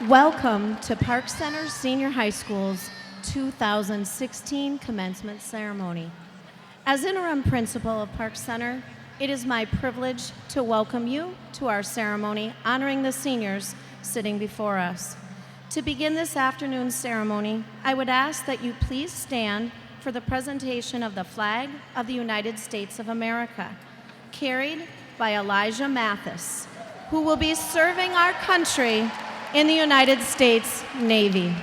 Welcome to Park Center Senior High School's 2016 commencement ceremony. As interim principal of Park Center, it is my privilege to welcome you to our ceremony honoring the seniors sitting before us. To begin this afternoon's ceremony, I would ask that you please stand for the presentation of the flag of the United States of America, carried by Elijah Mathis, who will be serving our country in the United States Navy.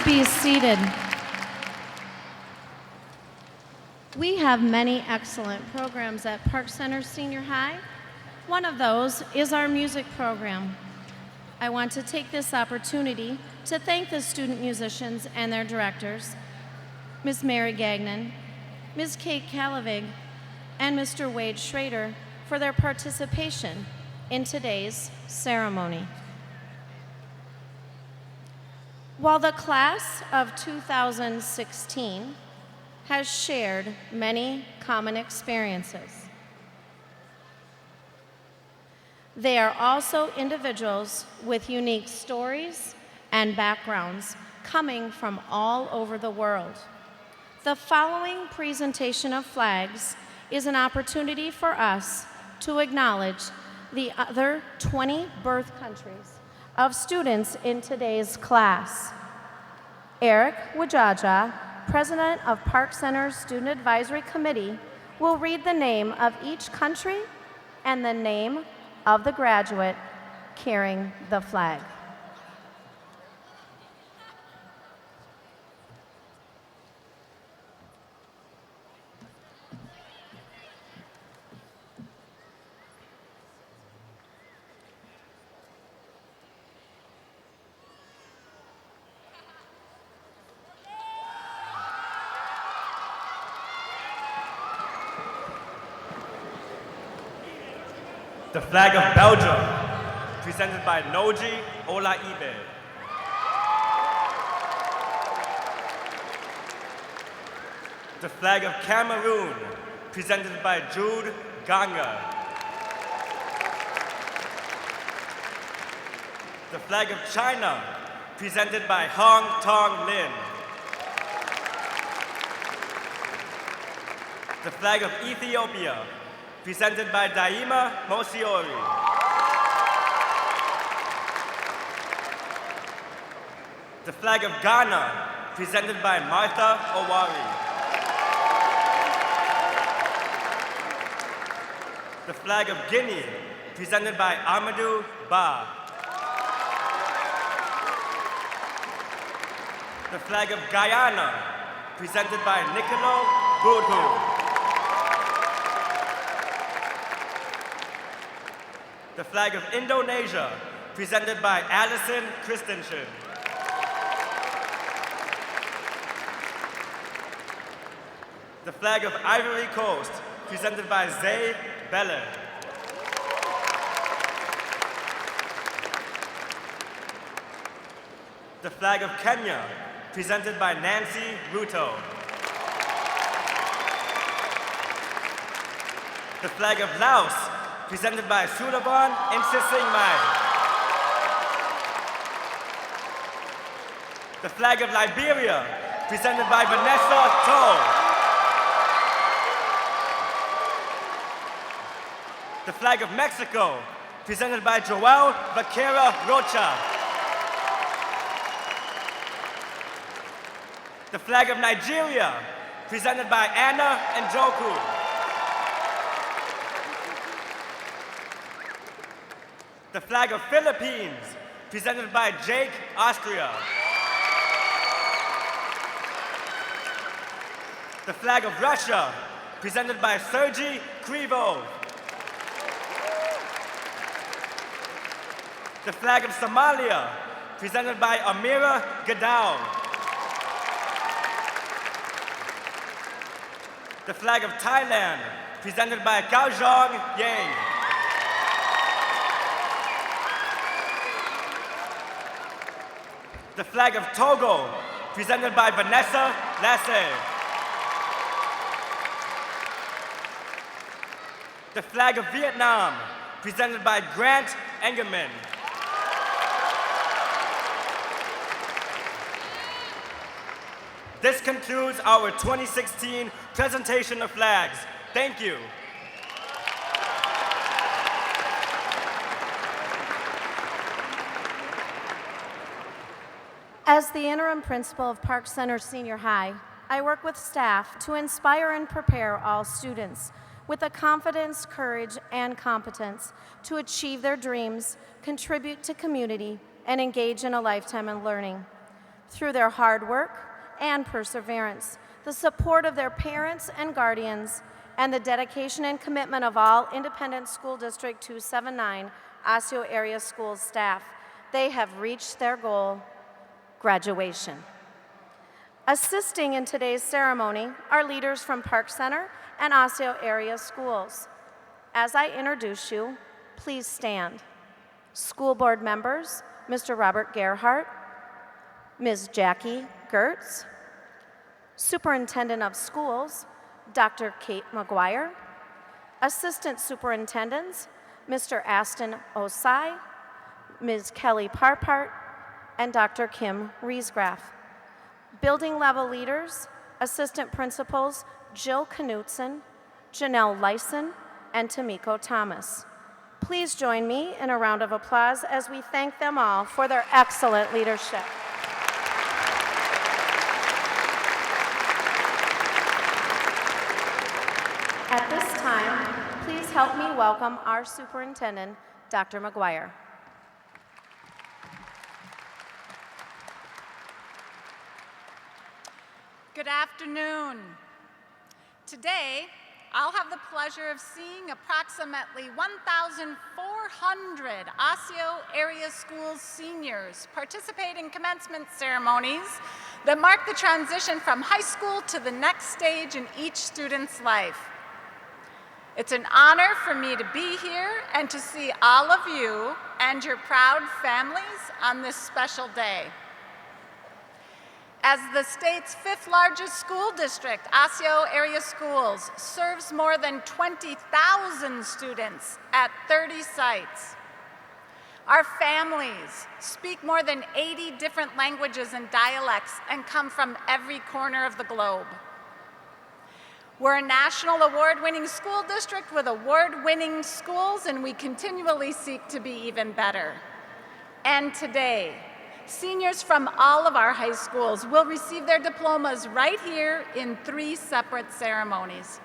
Be seated. We have many excellent programs at Park Center Senior High. One of those is our music program. I want to take this opportunity to thank the student musicians and their directors, Ms. Mary Gagnon, Ms. Kate Calavig, and Mr. Wade Schrader for their participation in today's ceremony. While the class of 2016 has shared many common experiences, they are also individuals with unique stories and backgrounds coming from all over the world. The following presentation of flags is an opportunity for us to acknowledge the other 20 birth countries of students in today's class. Eric Wajaja, President of Park Center's Student Advisory Committee, will read the name of each country and the name of the graduate carrying the flag. The flag of Belgium, presented by Noji Olaibe. The flag of Cameroon, presented by Jude Ganga. The flag of China, presented by Hong Tong Lin. The flag of Ethiopia, presented by Daima Mosiori. The flag of Ghana, presented by Martha Owari. The flag of Guinea, presented by Amadou Ba. The flag of Guyana, presented by Nicolo Boudhou. The flag of Indonesia, presented by Alison Christensen. The flag of Ivory Coast, presented by Zay Belen. The flag of Kenya, presented by Nancy Ruto. The flag of Laos, presented by Sulaban and Sisingmai. The flag of Liberia, presented by Vanessa Toll. The flag of Mexico, presented by Joel Vaquera Rocha. The flag of Nigeria, presented by Anna Njoku. The flag of Philippines, presented by Jake Austria. The flag of Russia, presented by Sergei Krivov. The flag of Somalia, presented by Amira Gadao. The flag of Thailand, presented by Kaojong Yang. The flag of Togo, presented by Vanessa Lasse. The flag of Vietnam, presented by Grant Engerman. This concludes our 2016 presentation of flags. Thank you. As the interim principal of Park Center Senior High, I work with staff to inspire and prepare all students with the confidence, courage, and competence to achieve their dreams, contribute to community, and engage in a lifetime of learning. Through their hard work and perseverance, the support of their parents and guardians, and the dedication and commitment of all Independent School District 279 Osseo Area Schools staff, they have reached their goal, graduation. Assisting in today's ceremony are leaders from Park Center and Osseo Area Schools. As I introduce you, please stand. School board members, Mr. Robert Gerhardt, Ms. Jackie Gertz, Superintendent of Schools, Dr. Kate McGuire, Assistant Superintendents, Mr. Aston Osai, Ms. Kelly Parpart, and Dr. Kim Riesgraf. Building level leaders, Assistant Principals Jill Knutson, Janelle Lyson, and Tamiko Thomas. Please join me in a round of applause as we thank them all for their excellent leadership. At this time, please help me welcome our superintendent, Dr. McGuire. Good afternoon. Today, I'll have the pleasure of seeing approximately 1,400 Osseo Area Schools seniors participate in commencement ceremonies that mark the transition from high school to the next stage in each student's life. It's an honor for me to be here and to see all of you and your proud families on this special day. As the state's 5th largest school district, Osseo Area Schools serves more than 20,000 students at 30 sites. Our families speak more than 80 different languages and dialects and come from every corner of the globe. We're a national award-winning school district with award-winning schools, and we continually seek to be even better. And today, seniors from all of our high schools will receive their diplomas right here in 3 separate ceremonies.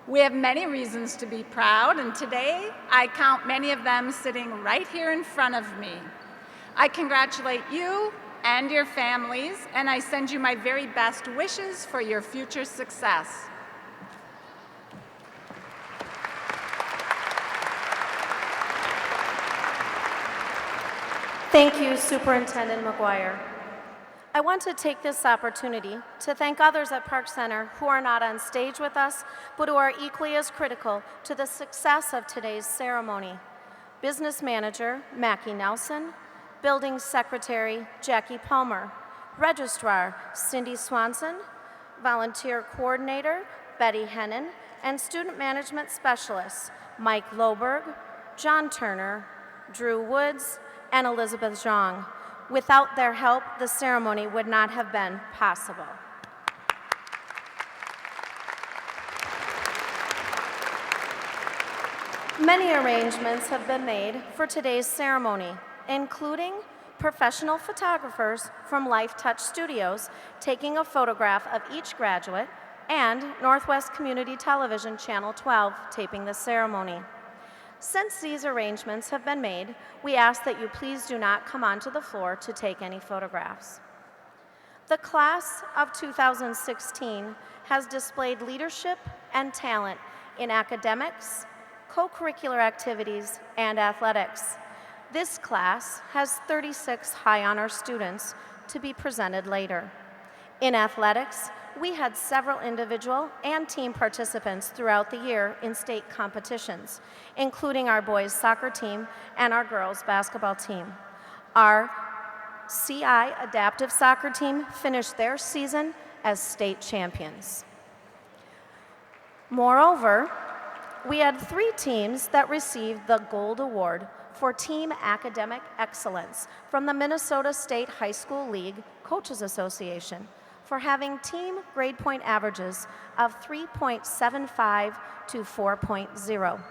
We have many reasons to be proud, and today I count many of them sitting right here in front of me. I congratulate you and your families, and I send you my very best wishes for your future success. Thank you, Superintendent McGuire. I want to take this opportunity to thank others at Park Center who are not on stage with us, but who are equally as critical to the success of today's ceremony. Business Manager Mackie Nelson, Building Secretary Jackie Palmer, Registrar Cindy Swanson, Volunteer Coordinator Betty Hennon, and Student Management Specialists Mike Loberg, John Turner, Drew Woods, and Elizabeth Zhang. Without their help, the ceremony would not have been possible. Many arrangements have been made for today's ceremony, including professional photographers from Life Touch Studios taking a photograph of each graduate, and Northwest Community Television Channel 12 taping the ceremony. Since these arrangements have been made, we ask that you please do not come onto the floor to take any photographs. The class of 2016 has displayed leadership and talent in academics, co-curricular activities, and athletics. This class has 36 high honor students to be presented later. In athletics, we had several individual and team participants throughout the year in state competitions, including our boys soccer team and our girls basketball team. Our CI adaptive soccer team finished their season as state champions. Moreover, we had 3 teams that received the Gold Award for Team Academic Excellence from the Minnesota State High School League Coaches Association for having team grade point averages of 3.75 to 4.0.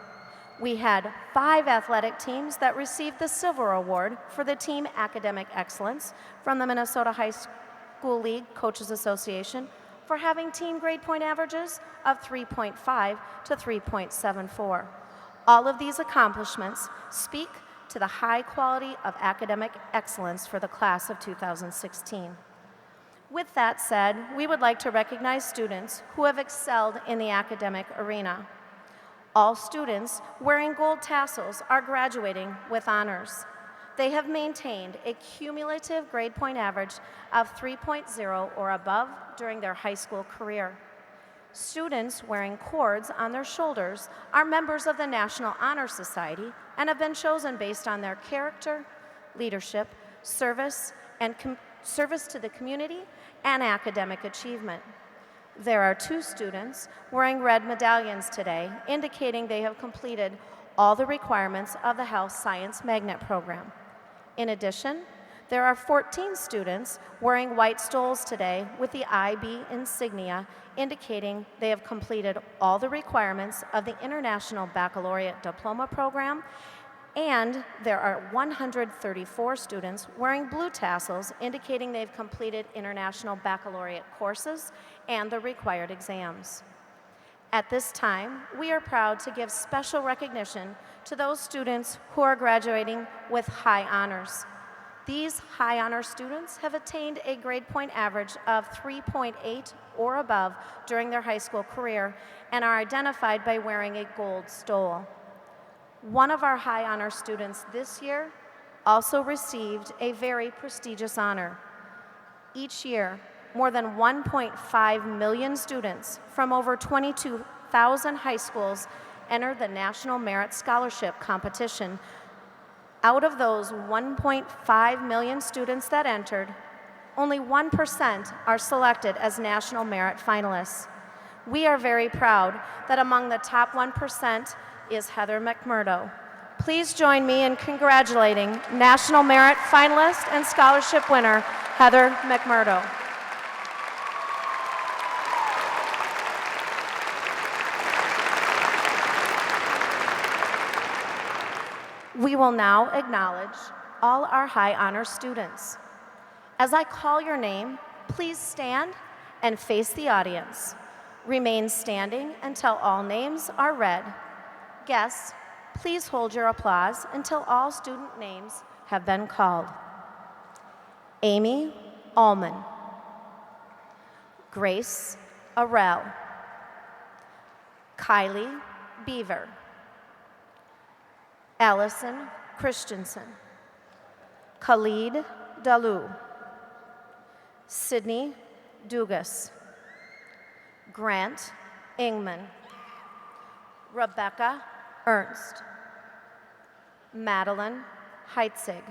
We had 5 athletic teams that received the Silver Award for the Team Academic Excellence from the Minnesota High School League Coaches Association for having team grade point averages of 3.5 to 3.74. All of these accomplishments speak to the high quality of academic excellence for the class of 2016. With that said, we would like to recognize students who have excelled in the academic arena. All students wearing gold tassels are graduating with honors. They have maintained a cumulative grade point average of 3.0 or above during their high school career. Students wearing cords on their shoulders are members of the National Honor Society and have been chosen based on their character, leadership, service, and service to the community, and academic achievement. There are 2 students wearing red medallions today, indicating they have completed all the requirements of the Health Science Magnet Program. In addition, there are 14 students wearing white stoles today with the IB insignia, indicating they have completed all the requirements of the International Baccalaureate Diploma Program, and there are 134 students wearing blue tassels, indicating they've completed International Baccalaureate courses and the required exams. At this time, we are proud to give special recognition to those students who are graduating with high honors. These high honor students have attained a grade point average of 3.8 or above during their high school career and are identified by wearing a gold stole. One of our high honor students this year also received a very prestigious honor. Each year, more than 1.5 million students from over 22,000 high schools enter the National Merit Scholarship Competition. Out of those 1.5 million students that entered, only 1% are selected as National Merit finalists. We are very proud that among the top 1% is Heather McMurdo. Please join me in congratulating National Merit finalist and scholarship winner, Heather McMurdo. We will now acknowledge all our high honor students. As I call your name, please stand and face the audience. Remain standing until all names are read. Guests, please hold your applause until all student names have been called. Amy Allman, Grace Arell, Kylie Beaver, Allison Christensen, Khalid Dalu, Sydney Dugas, Grant Ingman, Rebecca Ernst, Madeline Heitzig,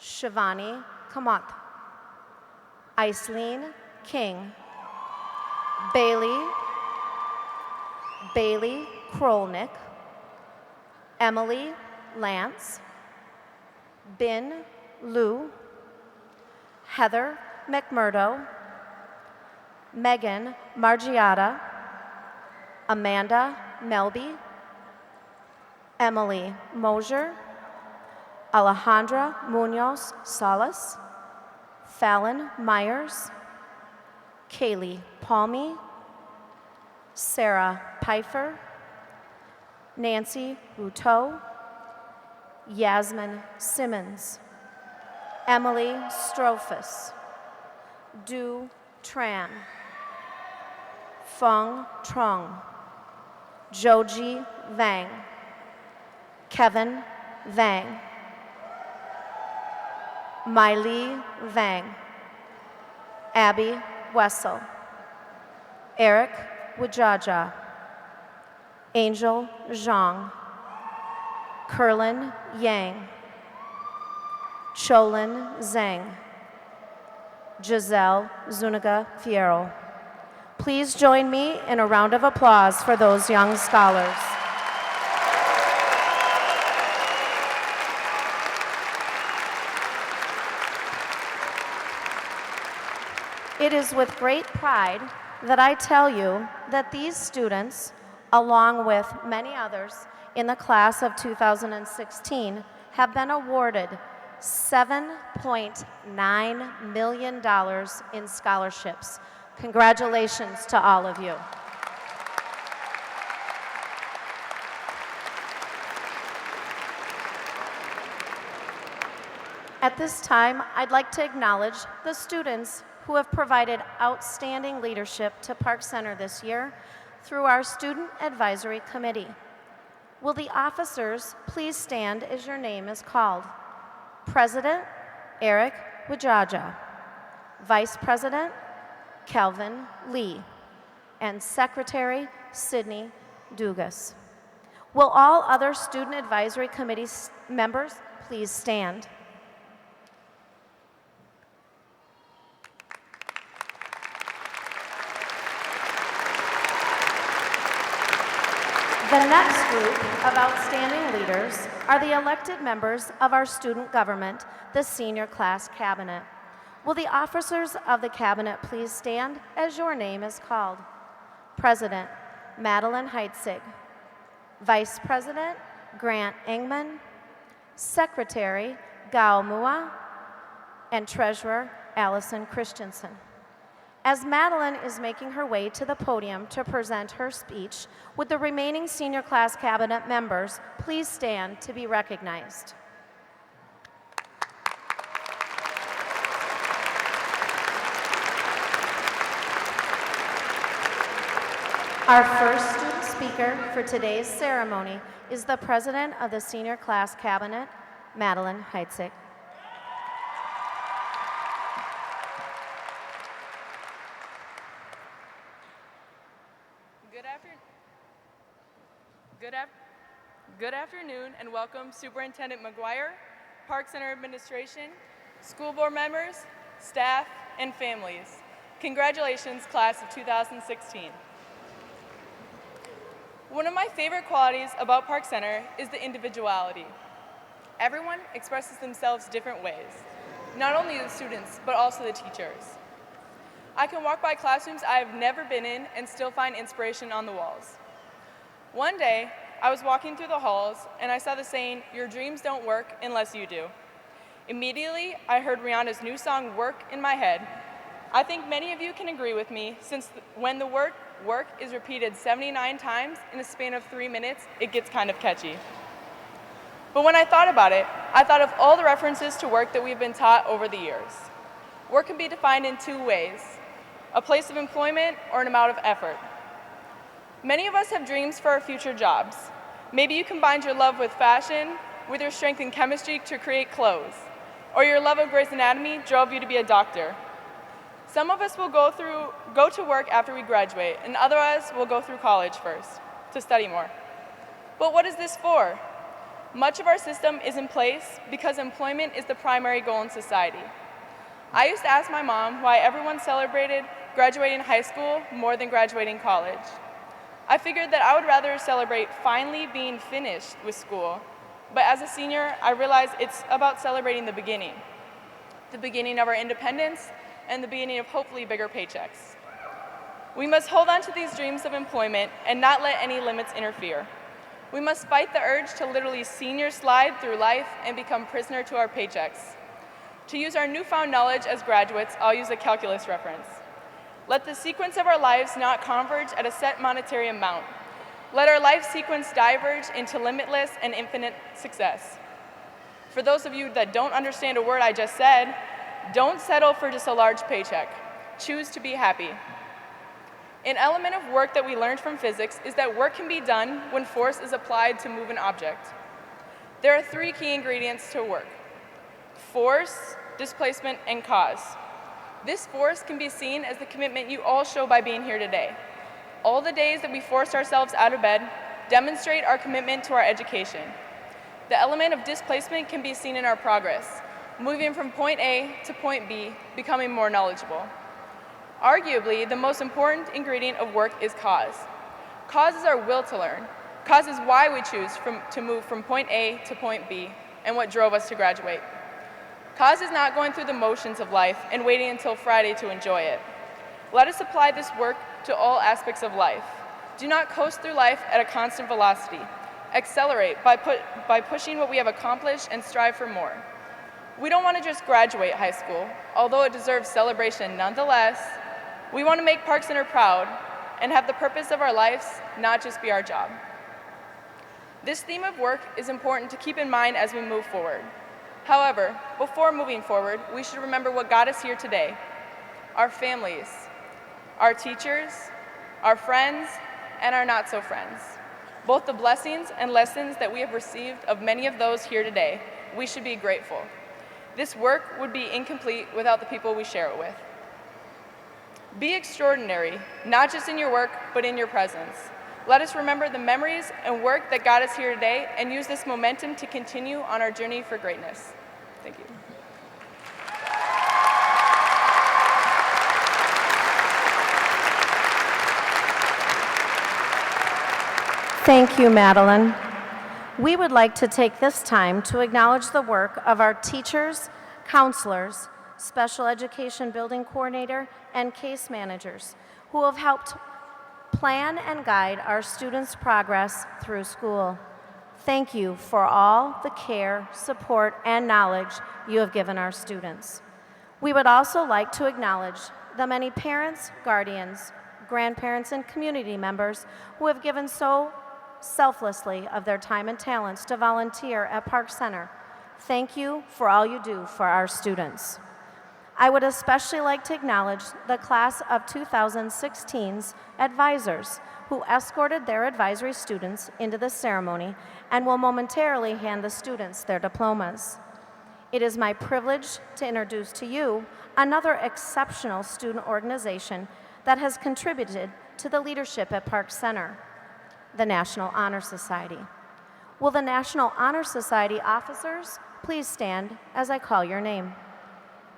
Shivani Kamath, Aislene King, Bailey Krolnick, Emily Lance, Bin Liu, Heather McMurdo, Megan Margiata, Amanda Melby, Emily Mosier, Alejandra Munoz Salas, Fallon Myers, Kaylee Palmy, Sarah Pfeiffer, Nancy Ruteau, Yasmin Simmons, Emily Strophus, Du Tran, Feng Trong, Joji Vang, Kevin Vang, Miley Vang, Abby Wessel, Eric Wajaja, Angel Zhang, Kerlin Yang, Cholin Zhang, Giselle Zuniga Fierro. Please join me in a round of applause for those young scholars. It is with great pride that I tell you that these students, along with many others in the class of 2016, have been awarded $7.9 million in scholarships. Congratulations to all of you. At this time, I'd like to acknowledge the students who have provided outstanding leadership to Park Center this year through our Student Advisory Committee. Will the officers please stand as your name is called? President, Eric Wajaja. Vice President, Kelvin Lee. And Secretary, Sydney Dugas. Will all other Student Advisory Committee members please stand? The next group of outstanding leaders are the elected members of our student government, the Senior Class Cabinet. Will the officers of the Cabinet please stand as your name is called? President, Meline Heitzig. Vice President, Grant Engman. Secretary, Gao Mua. And Treasurer, Allison Christensen. As Meline is making her way to the podium to present her speech, would the remaining Senior Class Cabinet members please stand to be recognized? Our first student speaker for today's ceremony is the President of the Senior Class Cabinet, Meline Heitzig. Good afternoon and welcome Superintendent McGuire, Park Center Administration, school board members, staff, and families. Congratulations, class of 2016. One of my favorite qualities about Park Center is the individuality. Everyone expresses themselves different ways, not only the students, but also the teachers. I can walk by classrooms I have never been in and still find inspiration on the walls. One day, I was walking through the halls and I saw the saying, "Your dreams don't work unless you do." Immediately, I heard Rihanna's new song, "Work," in my head. I think many of you can agree with me, since when the word work is repeated 79 times in a span of 3 minutes, it gets kind of catchy. But when I thought about it, I thought of all the references to work that we've been taught over the years. Work can be defined in two ways: a place of employment or an amount of effort. Many of us have dreams for our future jobs. Maybe you combined your love with fashion with your strength in chemistry to create clothes, or your love of Grey's Anatomy drove you to be a doctor. Some of us will go to work after we graduate, and others will go through college first to study more. But what is this for? Much of our system is in place because employment is the primary goal in society. I used to ask my mom why everyone celebrated graduating high school more than graduating college. I figured that I would rather celebrate finally being finished with school, but as a senior, I realized it's about celebrating the beginning of our independence and the beginning of hopefully bigger paychecks. We must hold on to these dreams of employment and not let any limits interfere. We must fight the urge to literally senior slide through life and become prisoner to our paychecks. To use our newfound knowledge as graduates, I'll use a calculus reference. Let the sequence of our lives not converge at a set monetary amount. Let our life sequence diverge into limitless and infinite success. For those of you that don't understand a word I just said, don't settle for just a large paycheck. Choose to be happy. An element of work that we learned from physics is that work can be done when force is applied to move an object. There are three key ingredients to work: force, displacement, and cause. This force can be seen as the commitment you all show by being here today. All the days that we forced ourselves out of bed demonstrate our commitment to our education. The element of displacement can be seen in our progress, moving from point A to point B, becoming more knowledgeable. Arguably, the most important ingredient of work is cause. Cause is our will to learn. Cause is why we choose to move from point A to point B and what drove us to graduate. Cause is not going through the motions of life and waiting until Friday to enjoy it. Let us apply this work to all aspects of life. Do not coast through life at a constant velocity. Accelerate by pushing what we have accomplished and strive for more. We don't want to just graduate high school, although it deserves celebration nonetheless. We want to make Park Center proud and have the purpose of our lives not just be our job. This theme of work is important to keep in mind as we move forward. However, before moving forward, we should remember what got us here today: our families, our teachers, our friends, and our not-so-friends. Both the blessings and lessons that we have received of many of those here today, we should be grateful. This work would be incomplete without the people we share it with. Be extraordinary, not just in your work, but in your presence. Let us remember the memories and work that got us here today and use this momentum to continue on our journey for greatness. Thank you. Thank you, Madeline. We would like to take this time to acknowledge the work of our teachers, counselors, special education building coordinator, and case managers who have helped plan and guide our students' progress through school. Thank you for all the care, support, and knowledge you have given our students. We would also like to acknowledge the many parents, guardians, grandparents, and community members who have given so selflessly of their time and talents to volunteer at Park Center. Thank you for all you do for our students. I would especially like to acknowledge the class of 2016's advisors who escorted their advisory students into the ceremony and will momentarily hand the students their diplomas. It is my privilege to introduce to you another exceptional student organization that has contributed to the leadership at Park Center, the National Honor Society. Will the National Honor Society officers please stand as I call your name?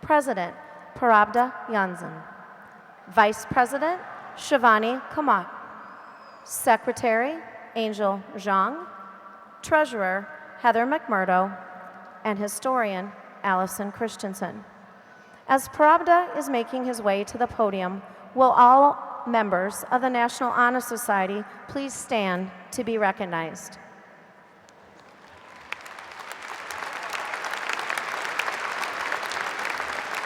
President Parabda Jansen, Vice President Shivani Kamat, Secretary Angel Zhang, Treasurer Heather McMurdo, and Historian Allison Christensen. As Parabda is making his way to the podium, will all members of the National Honor Society please stand to be recognized?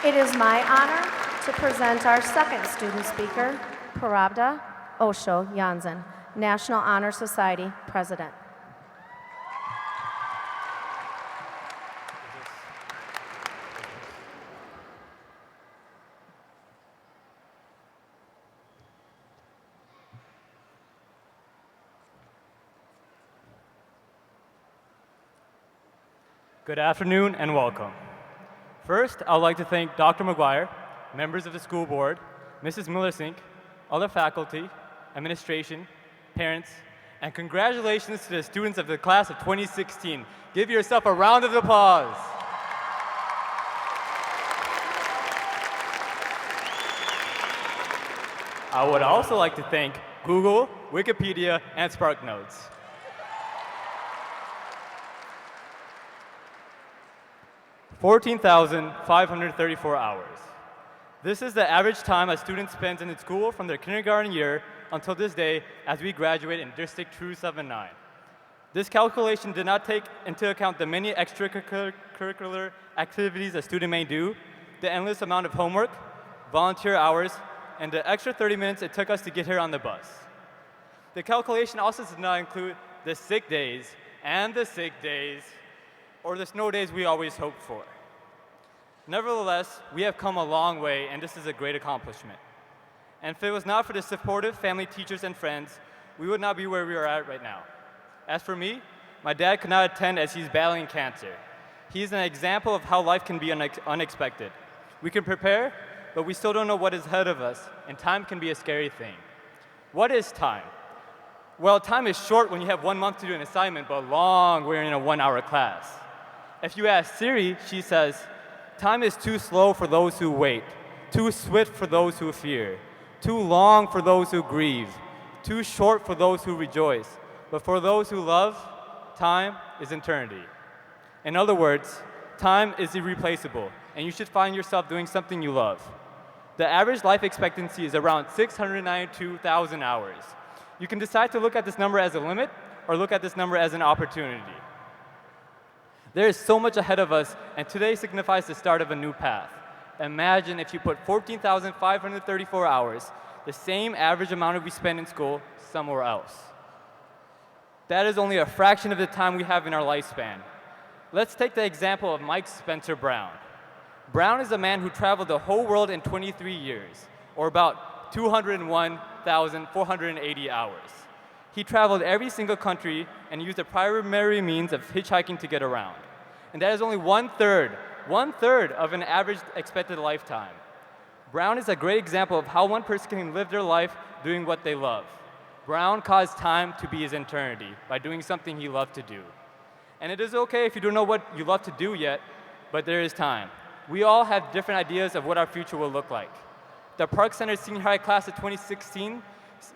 It is my honor to present our second student speaker, Parabda Osho Jansen, National Honor Society President. Good afternoon and welcome. First, I would like to thank Dr. McGuire, members of the school board, Mrs. Miller-Sink, other faculty, administration, parents, and congratulations to the students of the class of 2016. Give yourself a round of applause. I would also like to thank Google, Wikipedia, and SparkNotes. $14,534 hours. This is the average time a student spends in school from their kindergarten year until this day as we graduate in District 279. This calculation did not take into account the many extracurricular activities a student may do, the endless amount of homework, volunteer hours, and the extra 30 minutes it took us to get here on the bus. The calculation also does not include the sick days and the sick days, or the snow days we always hoped for. Nevertheless, we have come a long way, and this is a great accomplishment. And if it was not for the supportive family, teachers, and friends, we would not be where we are at right now. As for me, my dad could not attend as he's battling cancer. He's an example of how life can be unexpected. We can prepare, but we still don't know what is ahead of us, and time can be a scary thing. What is time? Well, time is short when you have 1 month to do an assignment, but long when you're in a 1-hour class. If you ask Siri, she says, time is too slow for those who wait, too swift for those who fear, too long for those who grieve, too short for those who rejoice, but for those who love, time is eternity. In other words, time is irreplaceable, and you should find yourself doing something you love. The average life expectancy is around 692,000 hours. You can decide to look at this number as a limit or look at this number as an opportunity. There is so much ahead of us, and today signifies the start of a new path. Imagine if you put 14,534 hours, the same average amount we spend in school, somewhere else. That is only a fraction of the time we have in our lifespan. Let's take the example of Mike Spencer Brown. Brown is a man who traveled the whole world in 23 years, or about 201,480 hours. He traveled every single country and used the primary means of hitchhiking to get around. And that is only one-third of an average expected lifetime. Brown is a great example of how one person can live their life doing what they love. Brown caused time to be his eternity by doing something he loved to do. And it is okay if you don't know what you love to do yet, but there is time. We all have different ideas of what our future will look like. The Park Center Senior High Class of 2016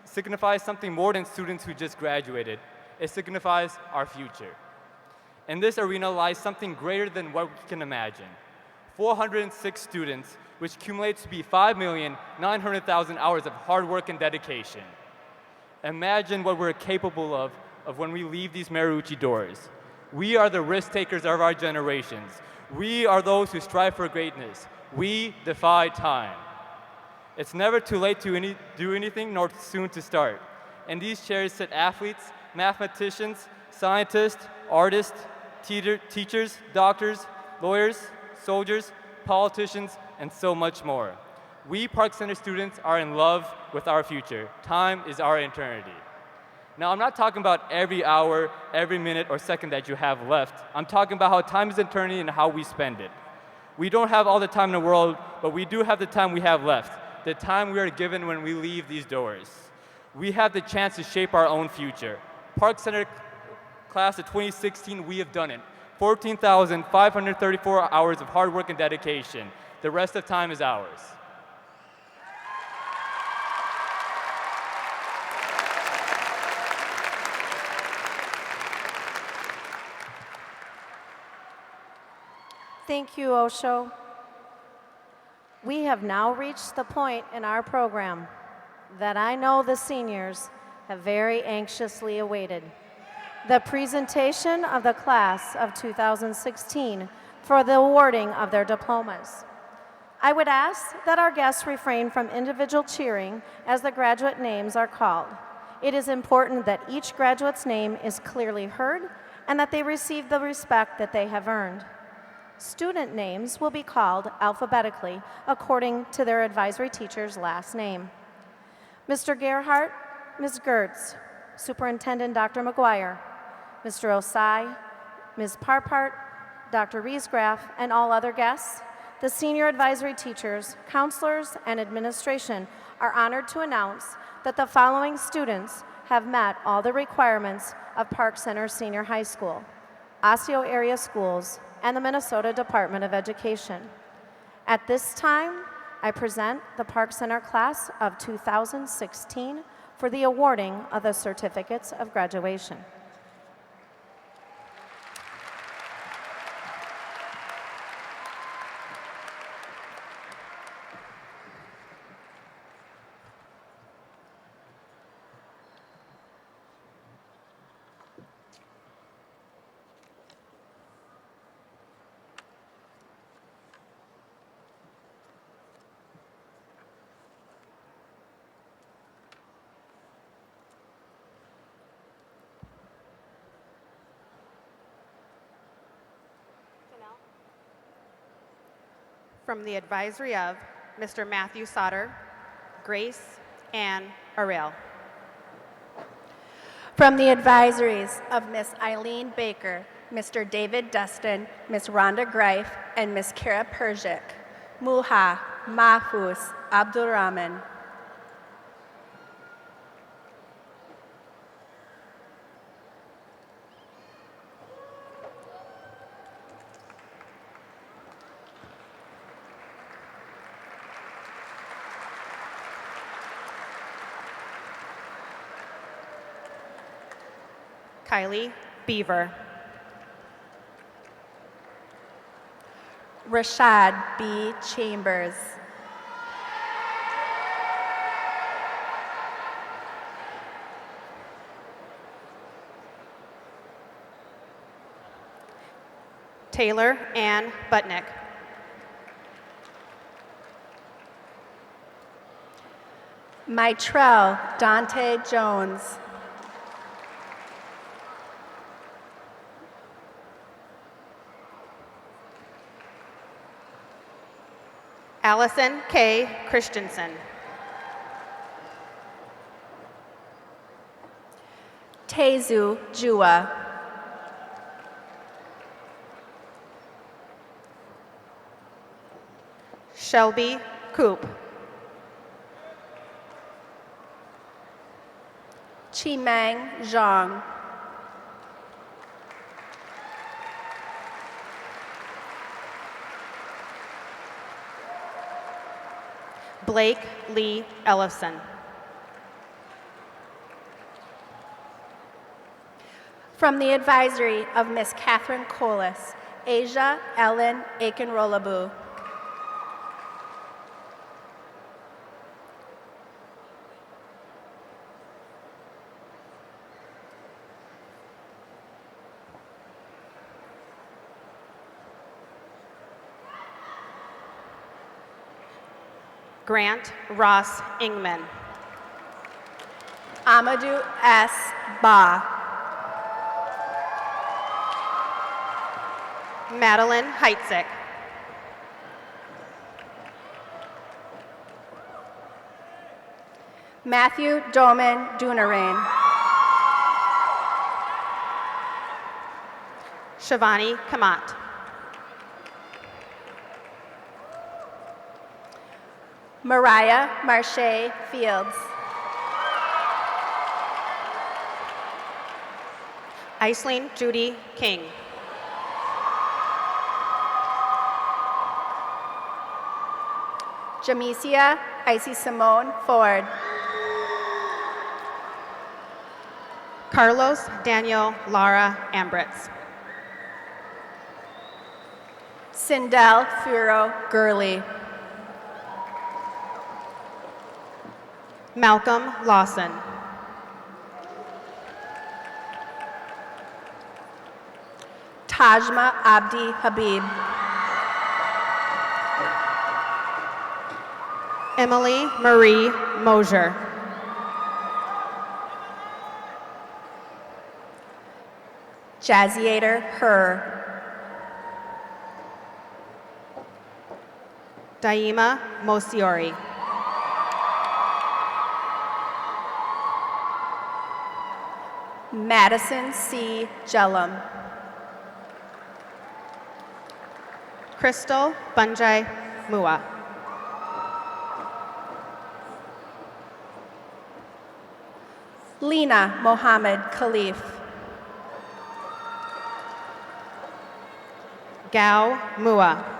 signifies something more than students who just graduated. It signifies our future. In this arena lies something greater than what we can imagine. 406 students, which accumulates to be 5,900,000 hours of hard work and dedication. Imagine what we're capable of when we leave these Marucci doors. We are the risk takers of our generations. We are those who strive for greatness. We defy time. It's never too late to do anything, nor soon to start. In these chairs sit athletes, mathematicians, scientists, artists, teachers, doctors, lawyers, soldiers, politicians, and so much more. We Park Center students are in love with our future. Time is our eternity. Now, I'm not talking about every hour, every minute, or second that you have left. I'm talking about how time is eternity and how we spend it. We don't have all the time in the world, but we do have the time we have left, the time we are given when we leave these doors. We have the chance to shape our own future. Park Center Class of 2016, we have done it. 14,534 hours of hard work and dedication. The rest of time is ours. Thank you, Osho. We have now reached the point in our program that I know the seniors have very anxiously awaited. The presentation of the class of 2016 for the awarding of their diplomas. I would ask that our guests refrain from individual cheering as the graduate names are called. It is important that each graduate's name is clearly heard and that they receive the respect that they have earned. Student names will be called alphabetically according to their advisory teacher's last name. Mr. Gerhardt, Ms. Gertz, Superintendent Dr. McGuire, Mr. Osseo, Ms. Parpart, Dr. Riesgraf, and all other guests, the senior advisory teachers, counselors, and administration are honored to announce that the following students have met all the requirements of Park Center Senior High School, Osseo Area Schools, and the Minnesota Department of Education. At this time, I present the Park Center Class of 2016 for the awarding of the certificates of graduation. From the advisory of Mr. Matthew Sauter, Grace Ann Arell. From the advisories of Ms. Eileen Baker, Mr. David Dustin, Ms. Rhonda Greif, and Ms. Kara Persic, Muha Mahfuz Abdulrahman. Kylie Beaver. Rashad B. Chambers. Taylor Ann Butnick. Mitrell Dante Jones. Allison K. Christensen. Tezu Jua. Shelby Coop. Chimang Zhang. Blake Lee Ellison. From the advisory of Ms. Catherine Colas, Asia Ellen Aikenrolabu. Grant Ross Ingman. Amadou S. Ba. Madeline Heitzig. Matthew Doman Dunarain. Shivani Kamat. Mariah Marche Fields. Aisling Judy King. Jamesia Icy Simone Ford. Carlos Daniel Lara Ambritz. Sindel Furo Gurley. Malcolm Lawson. Tajma Abdi Habib. Emily Marie Mosier. Jazziator Her. Daima Mosiori. Madison C. Jellum. Crystal Bunjai Mua. Lena Mohammed Khalif. Gao Mua.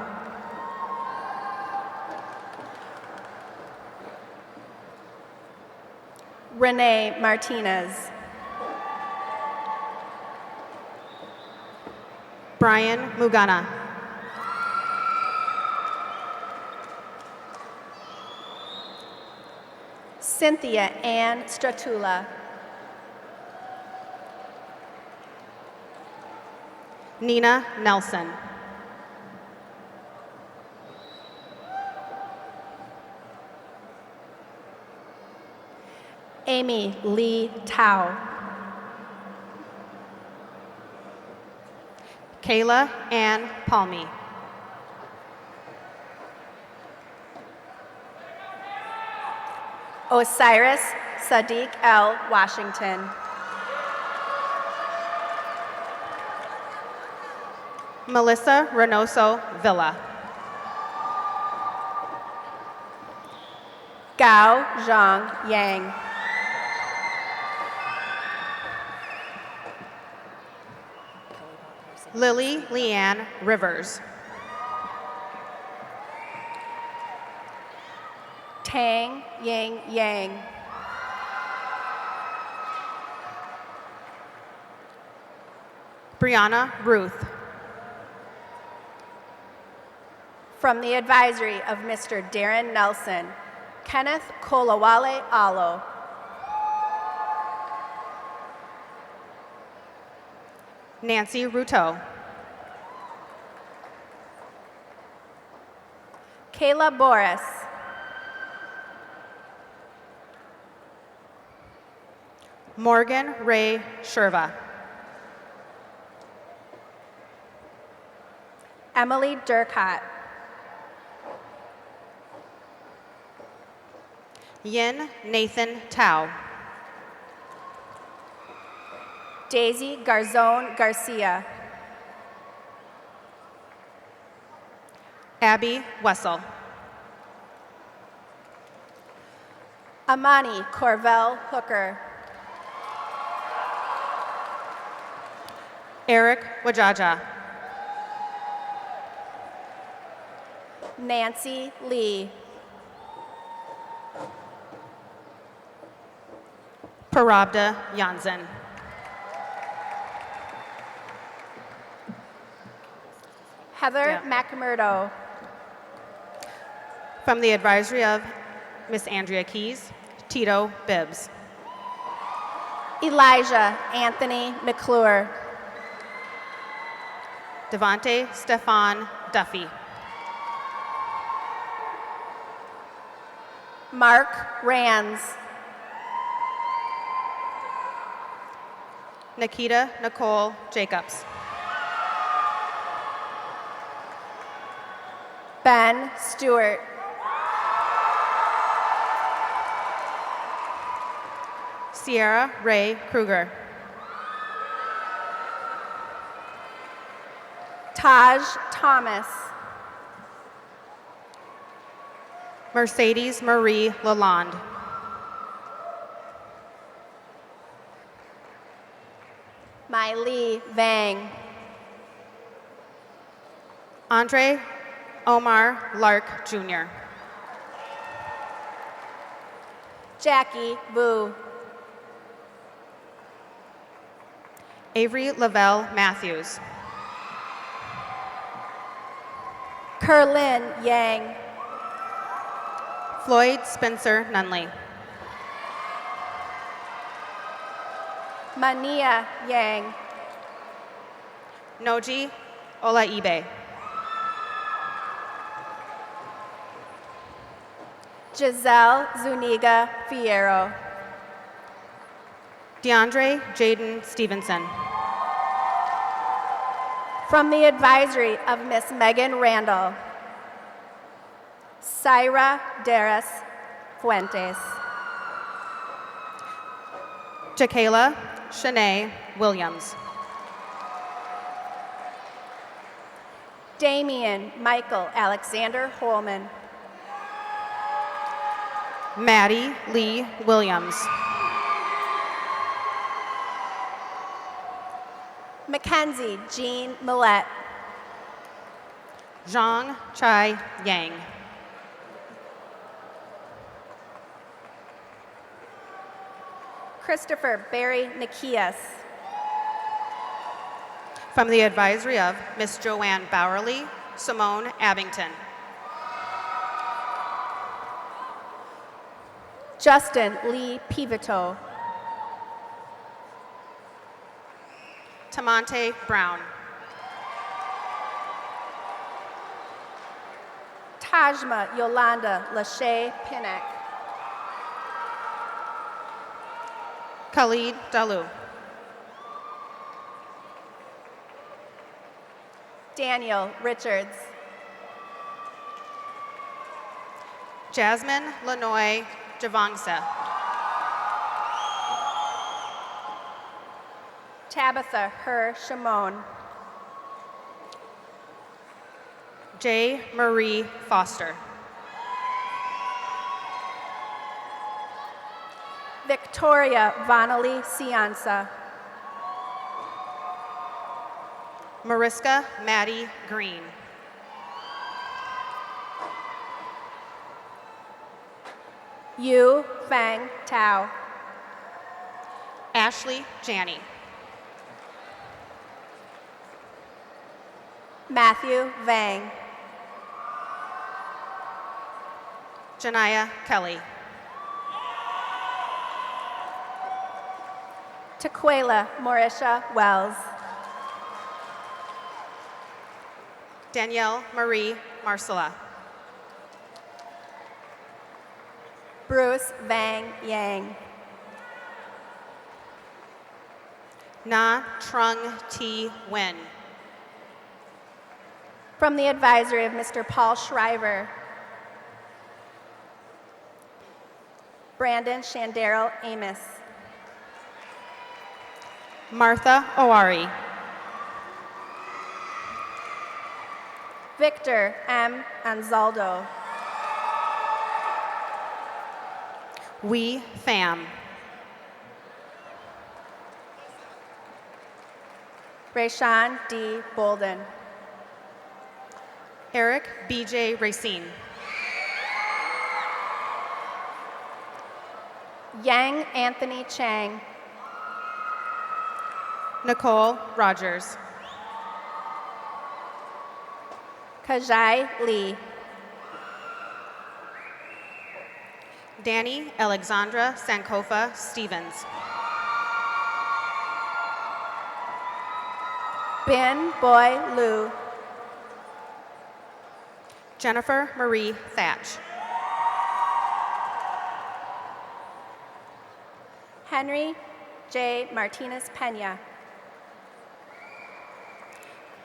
Renee Martinez. Brian Mugana. Cynthia Ann Stratula. Nina Nelson. Amy Lee Tao. Kayla Ann Palmy. Osiris Sadiq L. Washington. Melissa Reynoso Villa. Gao Zhang Yang. Lily Leanne Rivers. Tang Yang Yang. Brianna Ruth. From the advisory of Mr. Darren Nelson, Kenneth Kolawale Alo. Nancy Ruto. Kayla Boris. Morgan Ray Sherva. Emily Durkot. Yin Nathan Tao. Daisy Garzon Garcia. Abby Wessel. Amani Corvell Hooker. Eric Wajaja. Nancy Lee. Parabda Jansen. Heather McMurdo. From the advisory of Miss Andrea Keys, Tito Bibbs. Elijah Anthony McClure. Devonte Stefan Duffy. Mark Rands. Nikita Nicole Jacobs. Ben Stewart. Sierra Ray Kruger. Taj Thomas. Mercedes Marie Lalonde. Miley Vang. Andre Omar Lark Jr. Jackie Vu. Avery Lavelle Matthews. Kerlin Yang. Floyd Spencer Nunley. Mania Yang. Noji Olaibe. Giselle Zuniga Fierro. DeAndre Jaden Stevenson. From the advisory of Miss Megan Randall, Syra Darris Fuentes. Jakayla Shanae Williams. Damian Michael Alexander Holman. Maddie Lee Williams. Mackenzie Jean Millette. Zhang Chai Yang. Christopher Barry Nikias. From the advisory of Miss Joanne Bowerly, Simone Abington. Justin Lee Pivito. Tamonte Brown. Tajma Yolanda Lachey Pinnock. Khalid Dalu. Daniel Richards. Jasmine Lanoy Javongsa. Tabitha Her Shimon. J. Marie Foster. Victoria Vonali Cianza. Mariska Maddie Green. Yu Fang Tao. Ashley Janney. Matthew Vang. Janaya Kelly. Tequila Morisha Wells. Danielle Marie Marcella. Bruce Vang Yang. Na Trung T. Nguyen. From the advisory of Mr. Paul Shriver. Brandon Shandaryl Amos. Martha Owari. Victor M. Anzaldo. Wee Pham. Rayshawn D. Bolden. Eric B.J. Racine. Yang Anthony Chang. Nicole Rogers. Kajai Lee. Danny Alexandra Sankofa Stevens. Bin Boy Lu. Jennifer Marie Thatch. Henry J. Martinez Pena.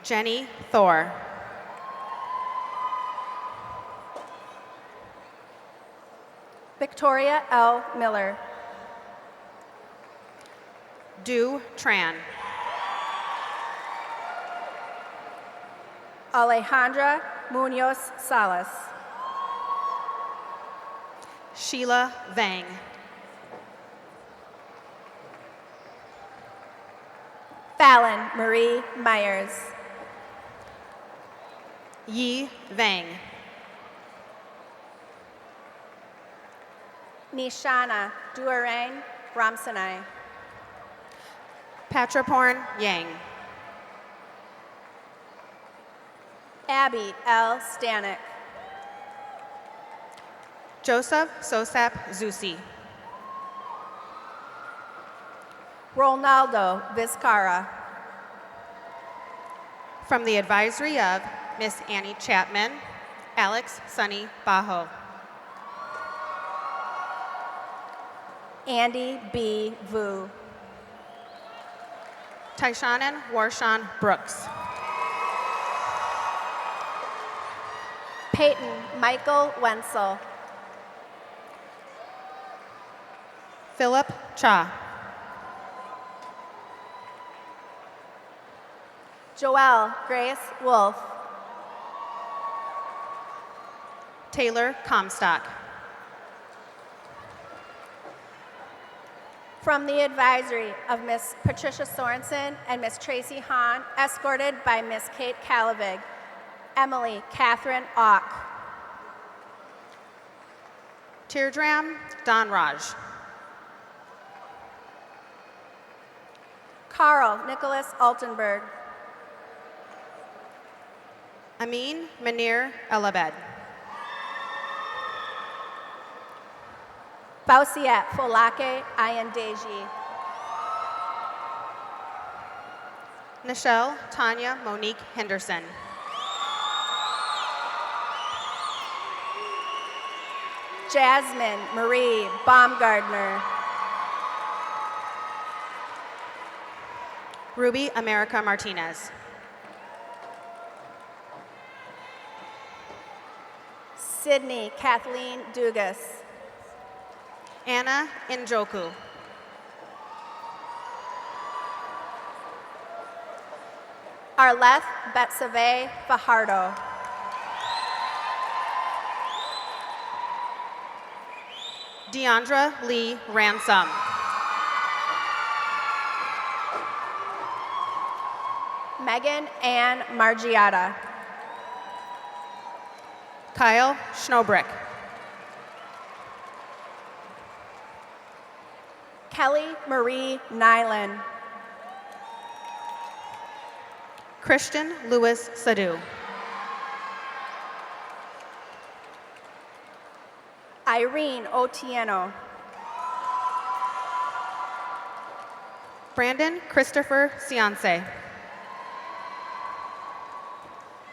Jenny Thor. Victoria L. Miller. Du Tran. Alejandra Munoz Salas. Sheila Vang. Fallon Marie Myers. Yi Vang. Nishana Duarang Ramsanai. Patraporn Yang. Abby L. Stanek. Joseph Sosap Zusi. Ronaldo Vizcara. From the advisory of Miss Annie Chapman, Alex Sunny Bajo. Andy B. Vu. Taishanan Warshawn Brooks. Peyton Michael Wenzel. Philip Cha. Joelle Grace Wolf. Taylor Comstock. From the advisory of Miss Patricia Sorensen and Miss Tracy Hahn, escorted by Miss Kate Calavig. Emily Catherine Ock. Teardram Don Raj. Carl Nicholas Altenberg. Amin Manir Elabed. Fausiet Folake Ayandeji. Nichelle Tanya Monique Henderson. Jasmine Marie Baumgardner. Ruby America Martinez. Sydney Kathleen Dugas. Anna Njoku. Arleth Betsave Fajardo. Deandra Lee Ransom. Megan Ann Margiata. Kyle Schnobrick. Kelly Marie Nyland. Christian Lewis Sadu. Irene Otieno. Brandon Christopher Ciance.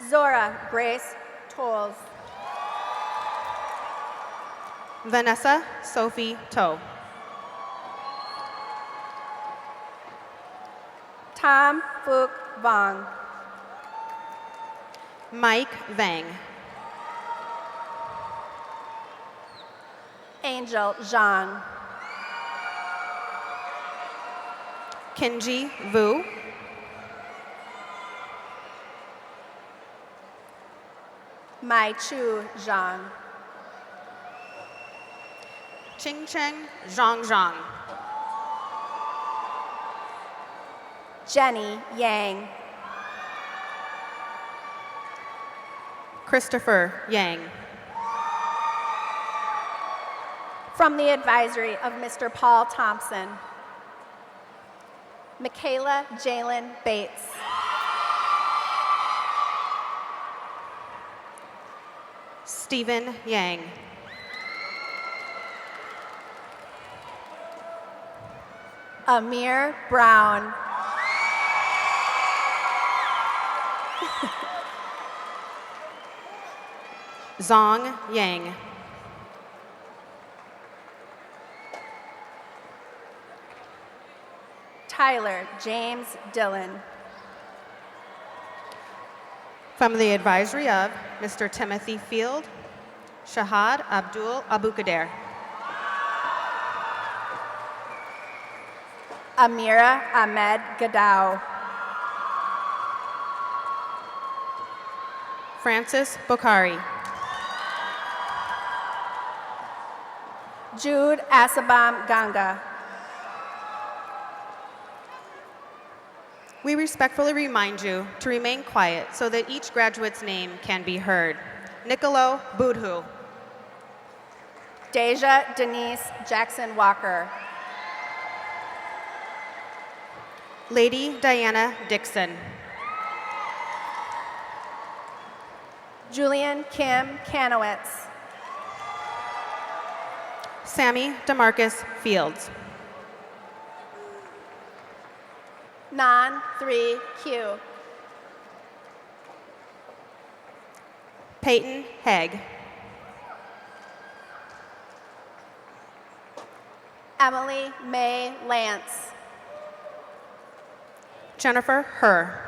Zora Grace Tolles. Vanessa Sophie Toe. Tom Phuc Vong. Mike Vang. Angel Zhang. Kenji Vu. Mai Chu Zhang. Ching Cheng Zhang Zhang. Jenny Yang. Christopher Yang. From the advisory of Mr. Paul Thompson. Michaela Jalen Bates. Stephen Yang. Amir Brown. Zong Yang. Tyler James Dillon. From the advisory of Mr. Timothy Field, Shahad Abdul Abukader. Amira Ahmed Gadao. Francis Bokhari. Jude Asabam Ganga. We respectfully remind you to remain quiet so that each graduate's name can be heard. Nicolo Budhu. Deja Denise Jackson Walker. Lady Diana Dixon. Julian Kim Kanowitz. Sammy DeMarcus Fields. Non 3Q. Peyton Haig. Emily May Lance. Jennifer Herr.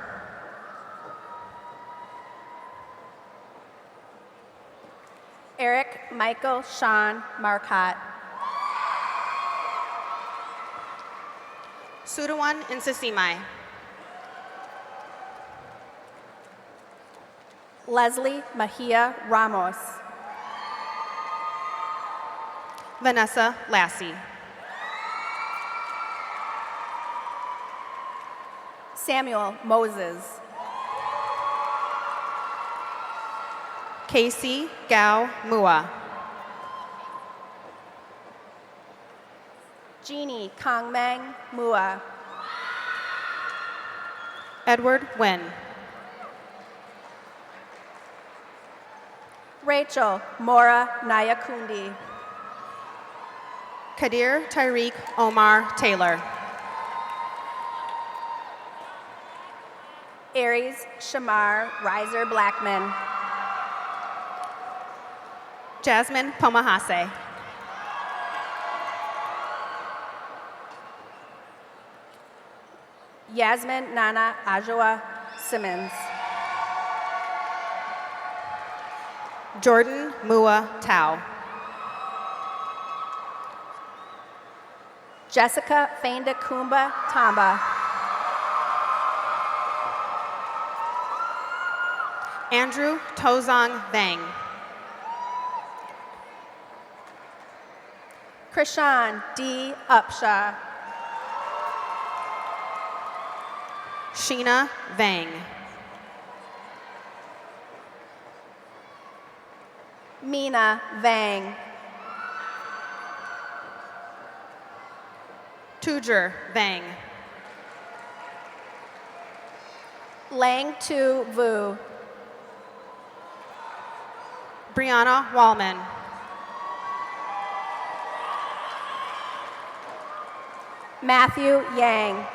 Eric Michael Sean Marcotte. Sudawan Insasimai. Leslie Mahia Ramos. Vanessa Lassie. Samuel Moses. Casey Gao Mua. Jeannie Kongmeng Mua. Edward Wynn. Rachel Mora Nayakundi. Kadir Tyreek Omar Taylor. Aries Shamar Riser Blackman. Jasmine Pomahase. Yasmin Nana Ajua Simmons. Jordan Mua Tao. Jessica Fainda Kumba Tamba. Andrew Tozong Vang. Krishan D. Upshaw. Sheena Vang. Mina Vang. Tujer Vang. Lang Tu Vu. Brianna Wallman. Matthew Yang.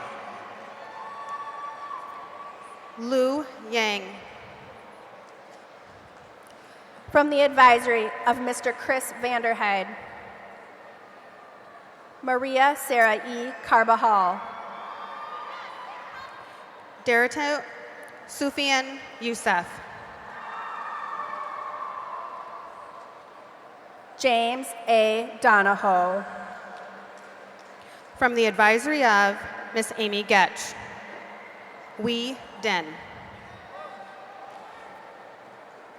Lu Yang. From the advisory of Mr. Chris Vanderheide. Maria Sarah E. Carbajal. Derato Sufian Youssef. James A. Donahoe. From the advisory of Miss Amy Getch. Wee Den.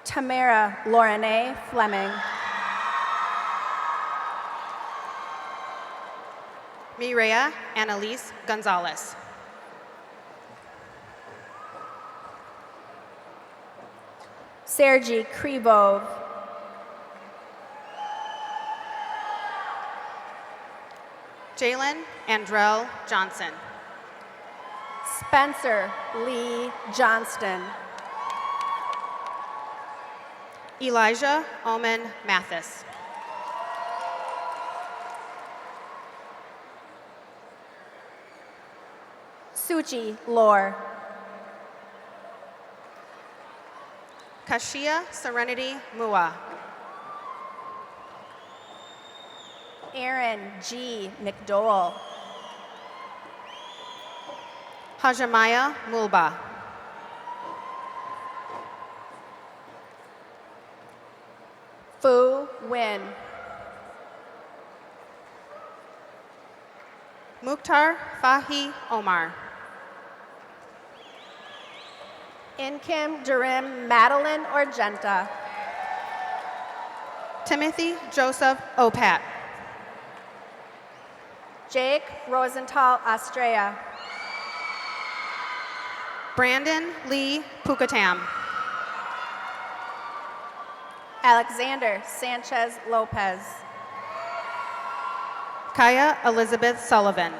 Tamara Lorene Fleming. Mireya Annalise Gonzalez. Sergey Krivov. Jalen Andrell Johnson. Spencer Lee Johnston. Elijah Omen Mathis. Suchi Lore. Kashia Serenity Mua. Aaron G. McDowell. Hajamaya Mulba. Fu Win. Mukhtar Fahi Omar. Inkim Durim Madeline Orgenta. Timothy Joseph Opat. Jake Rosenthal Estrella. Brandon Lee Pukatam. Alexander Sanchez Lopez. Kaya Elizabeth Sullivan.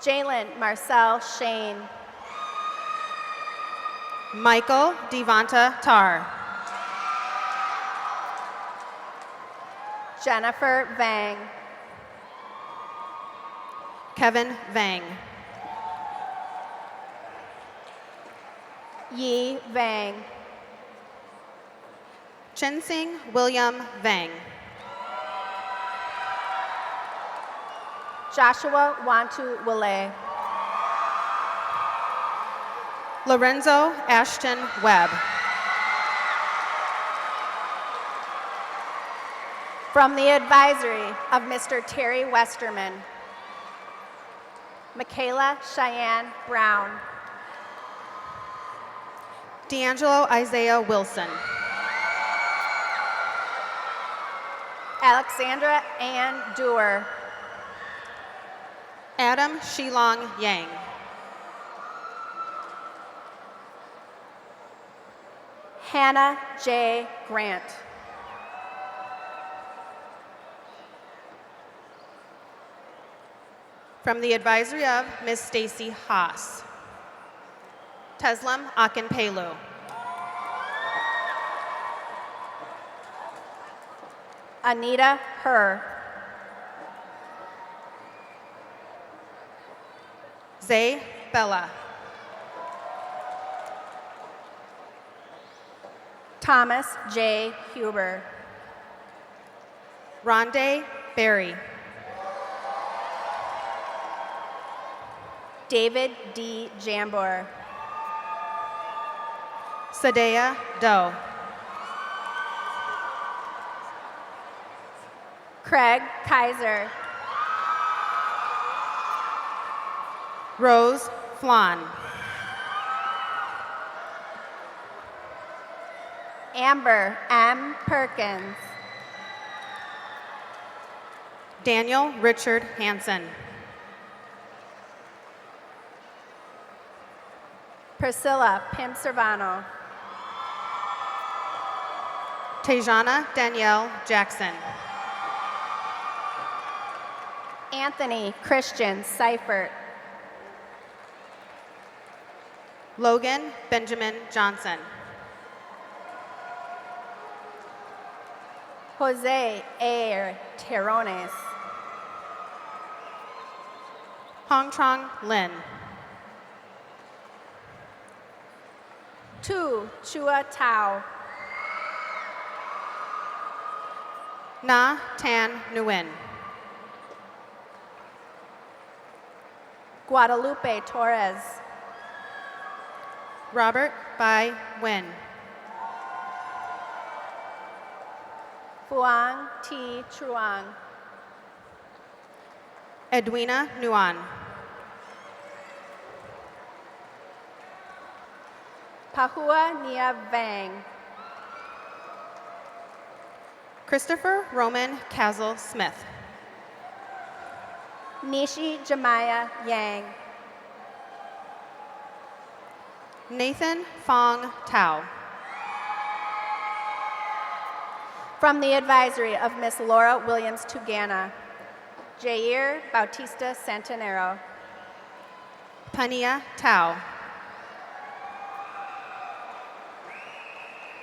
Jalen Marcel Shane. Michael Devonta Tar. Jennifer Vang. Kevin Vang. Yi Vang. Chinsing William Vang. Joshua Wantu Wille. Lorenzo Ashton Webb. From the advisory of Mr. Terry Westerman. Michaela Cheyenne Brown. D'Angelo Isaiah Wilson. Alexandra Ann Dewar. Adam Shilong Yang. Hannah J. Grant. From the advisory of Ms. Stacy Haas. Teslam Akinpelu. Anita Herr. Zay Bella. Thomas J. Huber. Rondé Berry. David D. Jambor. Sadea Doe. Craig Kaiser. Rose Flan. Amber M. Perkins. Daniel Richard Hansen. Priscilla Pim Servano. Tejana Danielle Jackson. Anthony Christian Seifert. Logan Benjamin Johnson. Jose A. Terrones. Hong Trong Lin. Tu Chua Tao. Na Tan Nguyen. Guadalupe Torres. Robert Bai Nguyen. Phuong T. Truong. Edwina Nguyen. Pahua Nia Vang. Christopher Roman Castle Smith. Nishi Jemiah Yang. Nathan Fong Tao. From the advisory of Miss Laura Williams Tugana. Jair Bautista Santanero. Pania Tao.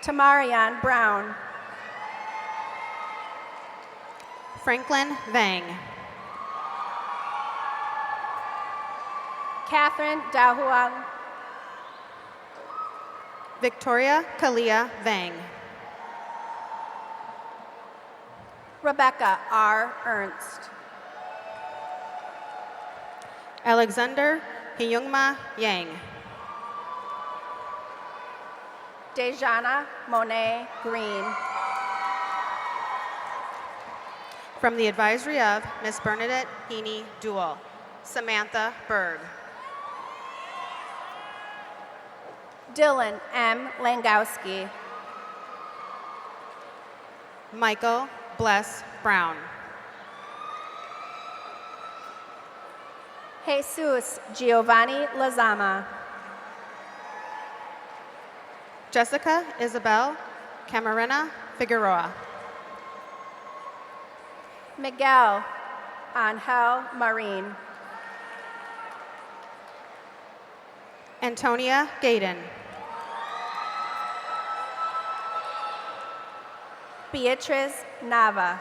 Tamarian Brown. Franklin Vang. Catherine Dahuang. Victoria Kalia Vang. Rebecca R. Ernst. Alexander Hyungma Yang. Dejana Monet Green. From the advisory of Miss Bernadette Heaney Duell. Samantha Berg. Dylan M. Langowski. Michael Bless Brown. Jesus Giovanni Lazama. Jessica Isabel Camarena Figueroa. Miguel Angel Marin. Antonia Gaydon. Beatriz Nava.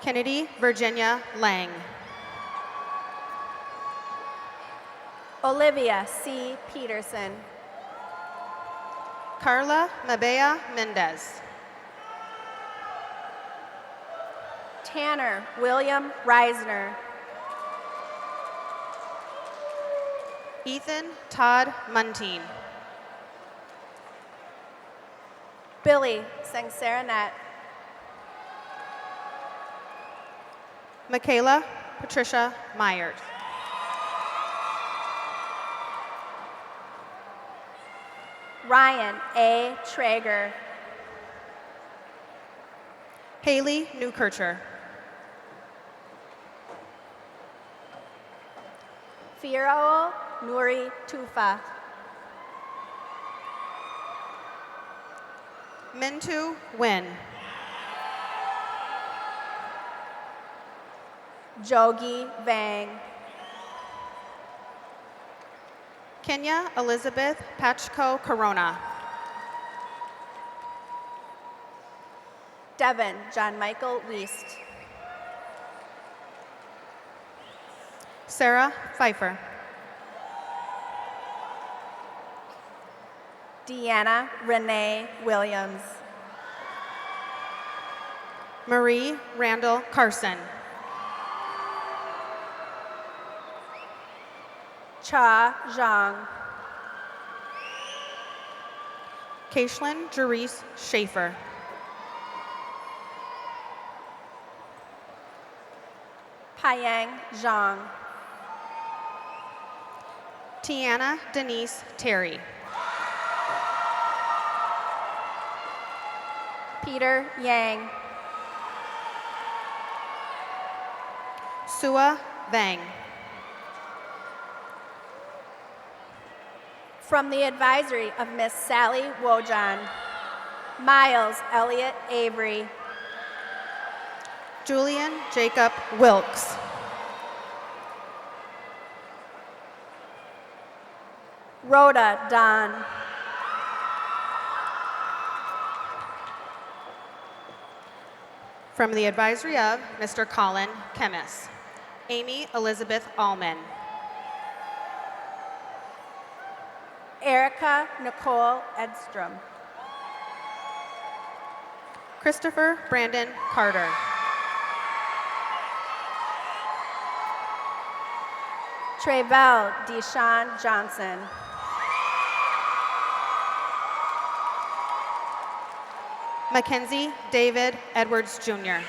Kennedy Virginia Lang. Olivia C. Peterson. Carla Mabea Mendez. Tanner William Reisner. Ethan Todd Muntean. Billy Sangsaranat. Michaela Patricia Myers. Ryan A. Traeger. Haley Newkircher. Firo Nuri Tufa. Mintu Nguyen. Jogi Vang. Kenya Elizabeth Pachko Corona. Devon John Michael Weist. Sarah Pfeiffer. Deanna Renee Williams. Marie Randall Carson. Cha Zhang. Kaishlyn Jerice Schaefer. Payang Zhang. Tiana Denise Terry. Peter Yang. Sua Vang. From the advisory of Miss Sally Wojan. Miles Elliott Avery. Julian Jacob Wilkes. Rhoda Don. From the advisory of Mr. Colin Kemmis. Amy Elizabeth Allman. Erica Nicole Edstrom. Christopher Brandon Carter. Trevel Deshawn Johnson. Mackenzie David Edwards Jr.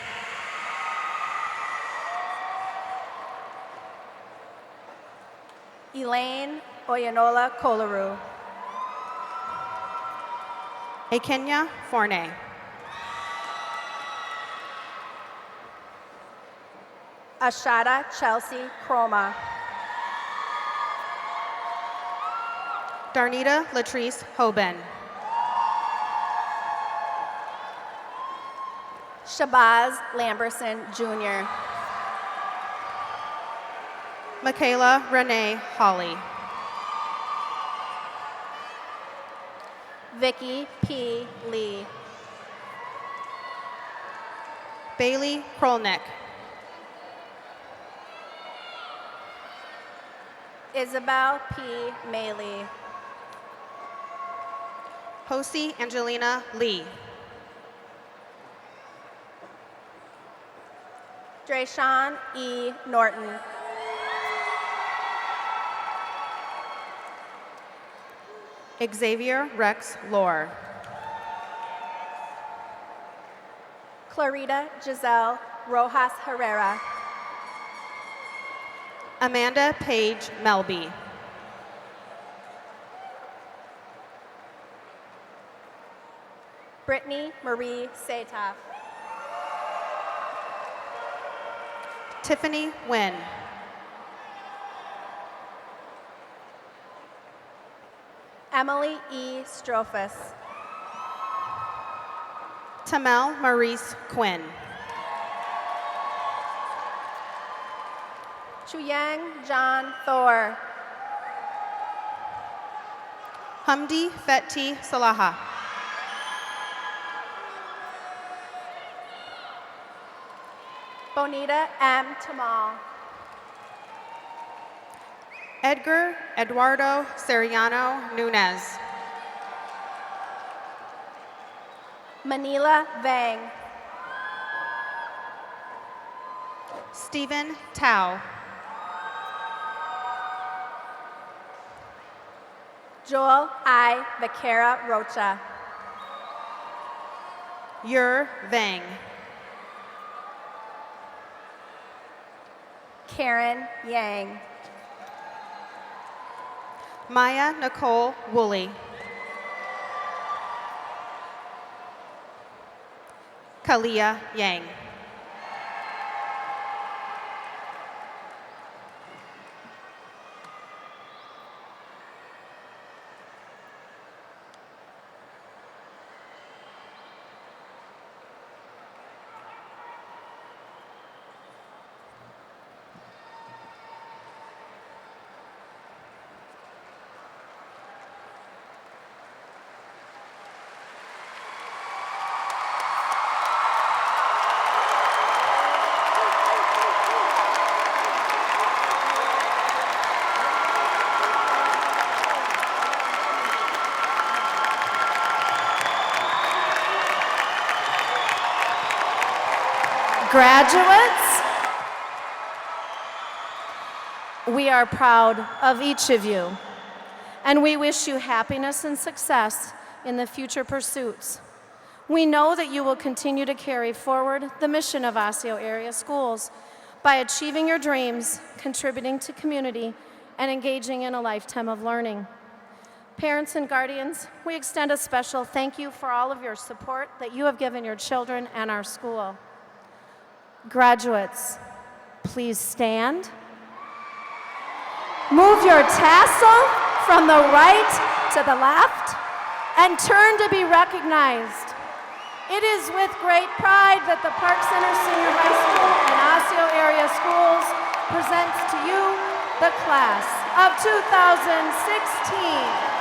Elaine Oyanola Kolaru. Akenya Forney. Ashada Chelsea Chroma. Darnita Latrice Hoban. Shabazz Lamberson Jr. Michaela Renee Hawley. Vicky P. Lee. Bailey Krolnick. Isabel P. Maley. Josie Angelina Lee. Drayshawn E. Norton. Xavier Rex Lore. Clarita Giselle Rojas Herrera. Amanda Page Melby. Brittany Marie Satoff. Tiffany Wynn. Emily E. Strophus. Tamel Maurice Quinn. Chuyang John Thor. Hamdi Fetti Salaha. Bonita M. Tamal. Edgar Eduardo Seriano Nunez. Manila Vang. Stephen Tao. Joel I. Vaquera Rocha. Yur Vang. Karen Yang. Maya Nicole Woolley. Kalia Yang. Graduates, we are proud of each of you, and we wish you happiness and success in the future pursuits. We know that you will continue to carry forward the mission of Osseo area schools by achieving your dreams, contributing to community, and engaging in a lifetime of learning. Parents and guardians, we extend a special thank you for all of your support that you have given your children and our school. Graduates, please stand. Move your tassel from the right to the left and turn to be recognized. It is with great pride that the Park Center Senior High School and Osseo area schools presents to you the class of 2016.